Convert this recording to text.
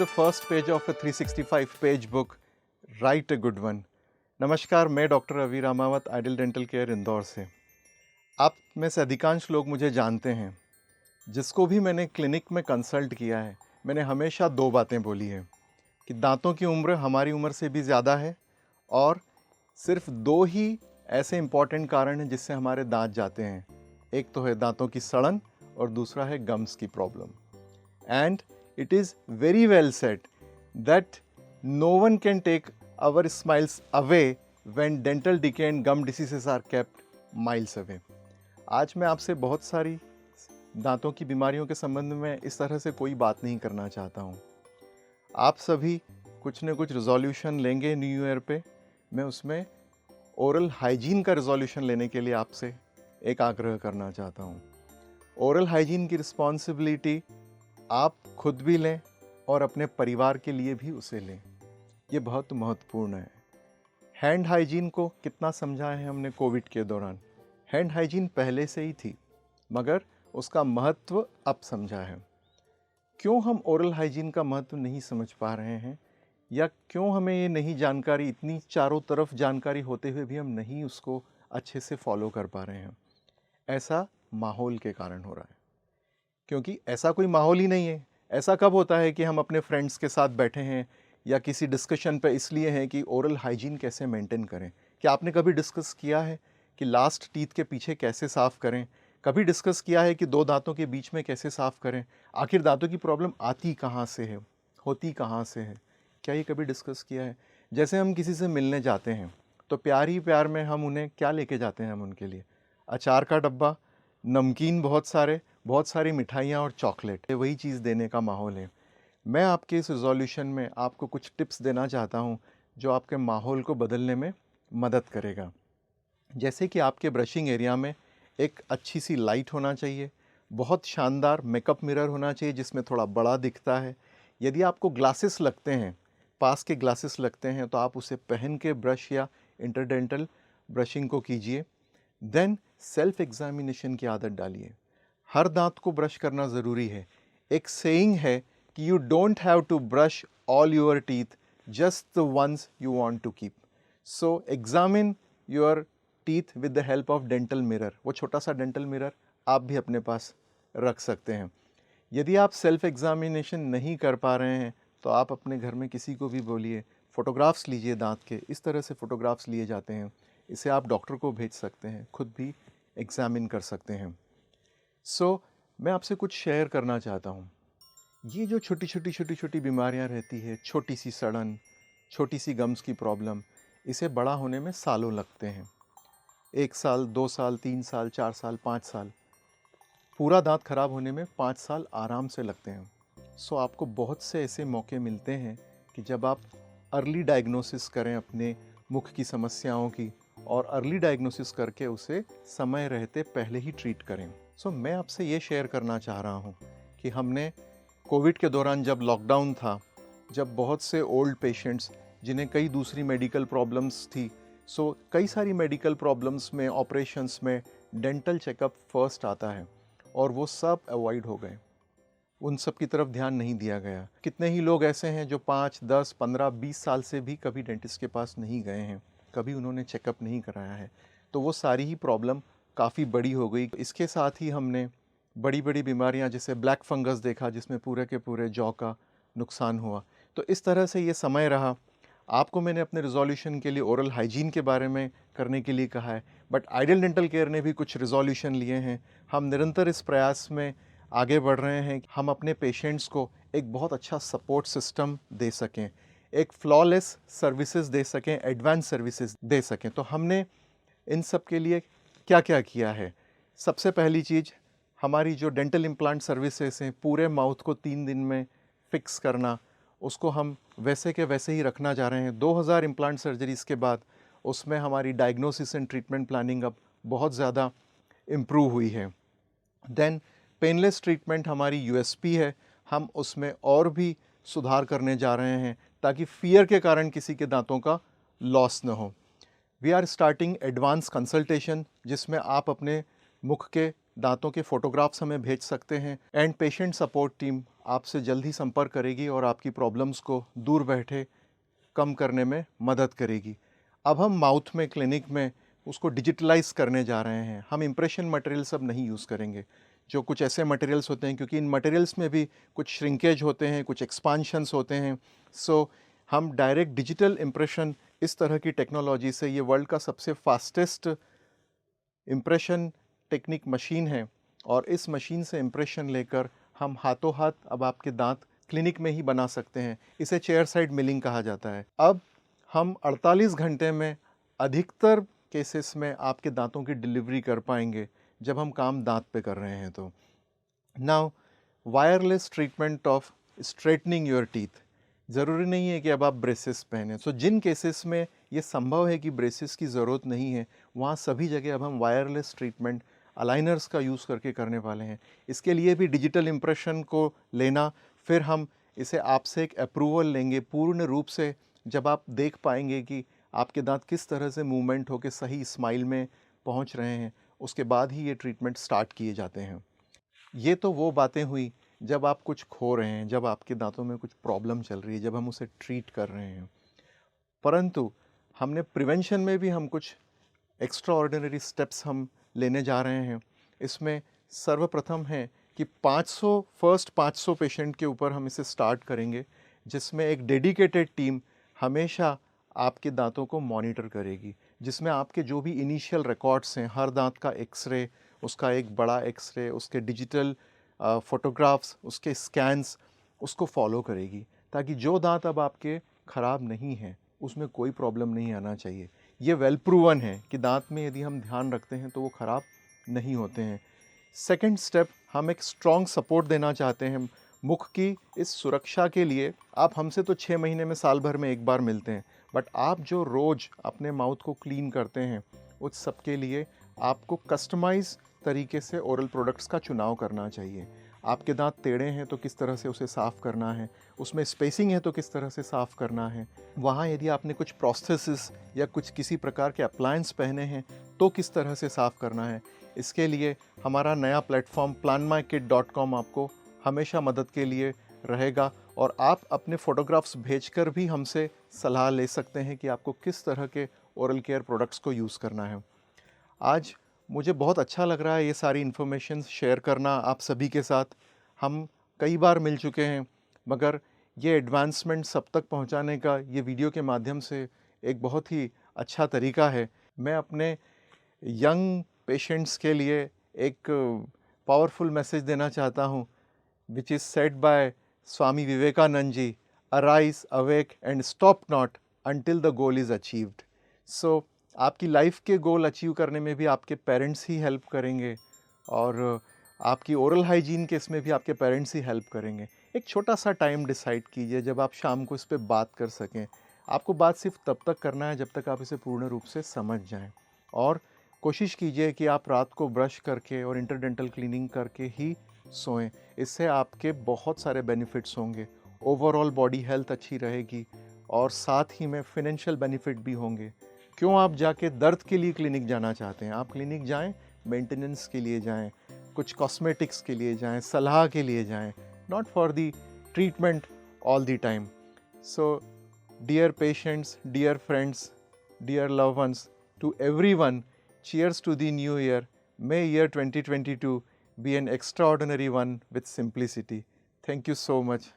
the first page of a 365-page book, Write a Good One. नमस्कार, मैं doctor Ravi Ramawat ideal dental care Indore से। आप में से अधिकांश लोग मुझे जानते हैं। जिसको भी मैंने क्लिनिक में कंसल्ट किया है, मैंने हमेशा दो बातें बोली हैं कि दांतों की उम्र हमारी उम्र से भी ज़्यादा है और सिर्फ दो ही ऐसे इम्पॉर्टेंट कारण हैं जिससे हमारे दांत जाते हैं। एक तो है दांतों की सड़न और दूसरा है गम्स की problem. And it is very well said that no one can take our smiles away when dental decay and gum diseases are kept miles away. आज मैं आपसे बहुत सारी दांतों की बीमारियों के संबंध में इस तरह से कोई बात नहीं करना चाहता हूँ। आप सभी कुछ न कुछ रिजोल्यूशन लेंगे न्यू ईयर पे। मैं उसमें ओरल हाइजीन का रिजोल्यूशन लेने के लिए आपसे एक आग्रह करना चाहता हूँ। ओरल हाइजीन की रिस्पॉन्सिबिलिटी आप खुद भी लें और अपने परिवार के लिए भी उसे लें। ये बहुत महत्वपूर्ण है। हैंड हाइजीन को कितना समझा है हमने कोविड के दौरान। हैंड हाइजीन पहले से ही थी, मगर उसका महत्व अब समझा है। क्यों हम ओरल हाइजीन का महत्व नहीं समझ पा रहे हैं, या क्यों हमें ये नहीं जानकारी, इतनी चारों तरफ जानकारी होते हुए भी हम नहीं उसको अच्छे से फॉलो कर पा रहे हैं? ऐसा माहौल के कारण हो रहा है, क्योंकि ऐसा कोई माहौल ही नहीं है। ऐसा कब होता है कि हम अपने फ्रेंड्स के साथ बैठे हैं या किसी डिस्कशन पे इसलिए हैं कि ओरल हाइजीन कैसे मेंटेन करें। क्या आपने कभी डिस्कस किया है कि लास्ट टीथ के पीछे कैसे साफ़ करें? कभी डिस्कस किया है कि दो दांतों के बीच में कैसे साफ़ करें? आखिर दांतों की प्रॉब्लम आती कहाँ से है, होती कहाँ से है? क्या ये कभी डिस्कस किया है? जैसे हम किसी से मिलने जाते हैं तो प्यार ही प्यार में हम उन्हें क्या लेके जाते हैं? हम उनके लिए अचार का डब्बा, नमकीन, बहुत सारी मिठाइयाँ और चॉकलेट। ये वही चीज़ देने का माहौल है। मैं आपके इस रिजोल्यूशन में आपको कुछ टिप्स देना चाहता हूँ जो आपके माहौल को बदलने में मदद करेगा। जैसे कि आपके ब्रशिंग एरिया में एक अच्छी सी लाइट होना चाहिए, बहुत शानदार मेकअप मिरर होना चाहिए जिसमें थोड़ा बड़ा दिखता है। यदि आपको ग्लासेस लगते हैं, पास के ग्लासेस लगते हैं, तो आप उसे पहन के ब्रश या इंटरडेंटल ब्रशिंग को कीजिए। देन सेल्फ एग्जामिनेशन की आदत डालिए। हर दांत को ब्रश करना ज़रूरी है। एक सेइंग है कि you don't have to brush all your teeth, just the ones you want to keep. So examine your teeth with the help of dental mirror. वो छोटा सा डेंटल मिरर आप भी अपने पास रख सकते हैं। यदि आप सेल्फ एग्जामिनेशन नहीं कर पा रहे हैं तो आप अपने घर में किसी को भी बोलिए, फ़ोटोग्राफ्स लीजिए दांत के। इस तरह से फ़ोटोग्राफ्स लिए जाते हैं। इसे आप डॉक्टर को भेज सकते हैं, खुद भी एग्जामिन कर सकते हैं। मैं आपसे कुछ शेयर करना चाहता हूँ। ये जो छोटी छोटी बीमारियाँ रहती है, छोटी सी सड़न, छोटी सी गम्स की प्रॉब्लम, इसे बड़ा होने में सालों लगते हैं। 1 साल, 2 साल, 3 साल, 4 साल, 5 साल। पूरा दांत खराब होने में 5 साल आराम से लगते हैं। आपको बहुत से ऐसे मौके मिलते हैं कि जब आप अर्ली डायग्नोसिस करें अपने मुख की समस्याओं की, और अर्ली डायग्नोसिस करके उसे समय रहते पहले ही ट्रीट करें। मैं आपसे ये शेयर करना चाह रहा हूँ कि हमने कोविड के दौरान, जब लॉकडाउन था, जब बहुत से ओल्ड पेशेंट्स जिन्हें कई दूसरी मेडिकल प्रॉब्लम्स थी, कई सारी मेडिकल प्रॉब्लम्स में, ऑपरेशंस में डेंटल चेकअप फर्स्ट आता है, और वो सब अवॉइड हो गए। उन सब की तरफ ध्यान नहीं दिया गया। कितने ही लोग ऐसे हैं जो 5, 10, 15, 20 साल से भी कभी डेंटिस्ट के पास नहीं गए हैं, कभी उन्होंने चेकअप नहीं कराया है। तो वो सारी ही प्रॉब्लम काफ़ी बड़ी हो गई। इसके साथ ही हमने बड़ी बड़ी बीमारियां जैसे ब्लैक फंगस देखा, जिसमें पूरे के पूरे जॉ का नुकसान हुआ। तो इस तरह से ये समय रहा। आपको मैंने अपने रिजोल्यूशन के लिए ओरल हाइजीन के बारे में करने के लिए कहा है, बट आइडियल डेंटल केयर ने भी कुछ रिजोल्यूशन लिए हैं। हम निरंतर इस प्रयास में आगे बढ़ रहे हैं कि हम अपने पेशेंट्स को एक बहुत अच्छा सपोर्ट सिस्टम दे सकें, एक फ्लॉलेस सर्विसेज दे सकें, एडवांस सर्विसेज दे सकें। तो हमने इन सब के लिए क्या क्या किया है? सबसे पहली चीज़, हमारी जो डेंटल इम्प्लांट सर्विसेज हैं, पूरे माउथ को 3 दिन में फिक्स करना, उसको हम वैसे के वैसे ही रखना जा रहे हैं। 2000 इम्प्लांट सर्जरीज़ के बाद उसमें हमारी डायग्नोसिस एंड ट्रीटमेंट प्लानिंग अब बहुत ज़्यादा इम्प्रूव हुई है। देन पेनलेस ट्रीटमेंट हमारी यूएसपी है, हम उसमें और भी सुधार करने जा रहे हैं ताकि फियर के कारण किसी के दांतों का लॉस न हो। We are starting advance consultation, जिसमें आप अपने मुख के दांतों के फ़ोटोग्राफ्स हमें भेज सकते हैं एंड पेशेंट सपोर्ट टीम आपसे जल्द ही संपर्क करेगी और आपकी प्रॉब्लम्स को दूर बैठे कम करने में मदद करेगी। अब हम माउथ में क्लिनिक में उसको डिजिटलाइज करने जा रहे हैं। हम इम्प्रेशन मटेरियल्स अब नहीं यूज़ करेंगे, जो कुछ ऐसे मटेरियल्स होते हैं, क्योंकि इन मटेरियल्स में भी कुछ श्रिंकेज होते हैं, कुछ एक्सपांशंस होते हैं। सो हम डायरेक्ट डिजिटल इम्प्रेशन, इस तरह की टेक्नोलॉजी से, ये वर्ल्ड का सबसे फास्टेस्ट इम्प्रेशन टेक्निक मशीन है और इस मशीन से इम्प्रेशन लेकर हम हाथों हाथ अब आपके दांत क्लिनिक में ही बना सकते हैं। इसे चेयर साइड मिलिंग कहा जाता है। अब हम 48 घंटे में अधिकतर केसेस में आपके दांतों की डिलीवरी कर पाएंगे जब हम काम दांत पे कर रहे हैं। तो now wireless treatment of straightening your teeth, ज़रूरी नहीं है कि अब आप ब्रेसेस पहने। सो जिन केसेस में ये संभव है कि ब्रेसेस की ज़रूरत नहीं है, वहाँ सभी जगह अब हम वायरलेस ट्रीटमेंट अलाइनर्स का यूज़ करके करने वाले हैं। इसके लिए भी डिजिटल इम्प्रेशन को लेना, फिर हम इसे आपसे एक अप्रूवल लेंगे पूर्ण रूप से, जब आप देख पाएंगे कि आपके दांत किस तरह से मूवमेंट होकर सही स्माइल में पहुंच रहे हैं, उसके बाद ही ये ट्रीटमेंट स्टार्ट किए जाते हैं। ये तो वो बातें हुई जब आप कुछ खो रहे हैं, जब आपके दांतों में कुछ प्रॉब्लम चल रही है, जब हम उसे ट्रीट कर रहे हैं। परंतु हमने प्रिवेंशन में भी हम कुछ एक्स्ट्रा ऑर्डिनरी स्टेप्स हम लेने जा रहे हैं। इसमें सर्वप्रथम है कि 500 पेशेंट के ऊपर हम इसे स्टार्ट करेंगे, जिसमें एक डेडिकेटेड टीम हमेशा आपके दांतों को मॉनिटर करेगी, जिसमें आपके जो भी इनिशियल रिकॉर्ड्स हैं, हर दांत का एक्सरे, उसका एक बड़ा एक्सरे, उसके डिजिटल फ़ोटोग्राफ्स, उसके स्कैन्स, उसको फॉलो करेगी, ताकि जो दांत अब आपके ख़राब नहीं हैं उसमें कोई प्रॉब्लम नहीं आना चाहिए। ये वेल प्रूवन है कि दांत में यदि हम ध्यान रखते हैं तो वो ख़राब नहीं होते हैं। सेकंड स्टेप, हम एक स्ट्रॉन्ग सपोर्ट देना चाहते हैं मुख की इस सुरक्षा के लिए। आप हमसे तो 6 महीने में, साल भर में एक बार मिलते हैं, बट आप जो रोज़ अपने माउथ को क्लीन करते हैं, उस सब के लिए आपको कस्टमाइज तरीके से ओरल प्रोडक्ट्स का चुनाव करना चाहिए। आपके दांत टेढ़े हैं तो किस तरह से उसे साफ़ करना है, उसमें स्पेसिंग है तो किस तरह से साफ़ करना है, वहाँ यदि आपने कुछ प्रोस्थेसिस या कुछ किसी प्रकार के अप्लायंस पहने हैं तो किस तरह से साफ़ करना है। इसके लिए हमारा नया प्लेटफॉर्म planmykit.com आपको हमेशा मदद के लिए रहेगा और आप अपने फ़ोटोग्राफ्स भेजकर भी हमसे सलाह ले सकते हैं कि आपको किस तरह के ओरल केयर प्रोडक्ट्स को यूज़ करना है। आज मुझे बहुत अच्छा लग रहा है ये सारी इन्फॉर्मेशन शेयर करना आप सभी के साथ। हम कई बार मिल चुके हैं, मगर ये एडवांसमेंट सब तक पहुंचाने का ये वीडियो के माध्यम से एक बहुत ही अच्छा तरीका है। मैं अपने यंग पेशेंट्स के लिए एक पावरफुल मैसेज देना चाहता हूँ, which is said by Swami Vivekananda ji, arise awake and stop not until the goal is achieved. So आपकी लाइफ के गोल अचीव करने में भी आपके पेरेंट्स ही हेल्प करेंगे और आपकी ओरल हाइजीन के इसमें भी आपके पेरेंट्स ही हेल्प करेंगे। एक छोटा सा टाइम डिसाइड कीजिए जब आप शाम को इस पर बात कर सकें। आपको बात सिर्फ तब तक करना है जब तक आप इसे पूर्ण रूप से समझ जाएं, और कोशिश कीजिए कि आप रात को ब्रश करके और इंटरडेंटल क्लीनिंग करके ही सोएं। इससे आपके बहुत सारे बेनिफिट्स होंगे। ओवरऑल बॉडी हेल्थ अच्छी रहेगी और साथ ही में फिनेंशियल बेनिफिट भी होंगे। क्यों आप जाके दर्द के लिए क्लिनिक जाना चाहते हैं? आप क्लिनिक जाएं, मेंटेनेंस के लिए जाएं, कुछ कॉस्मेटिक्स के लिए जाएं, सलाह के लिए जाएं, not for the treatment all the time. So dear patients, dear friends, dear love ones, to everyone, cheers to the new year. May year 2022 be an extraordinary one with simplicity. Thank you so much.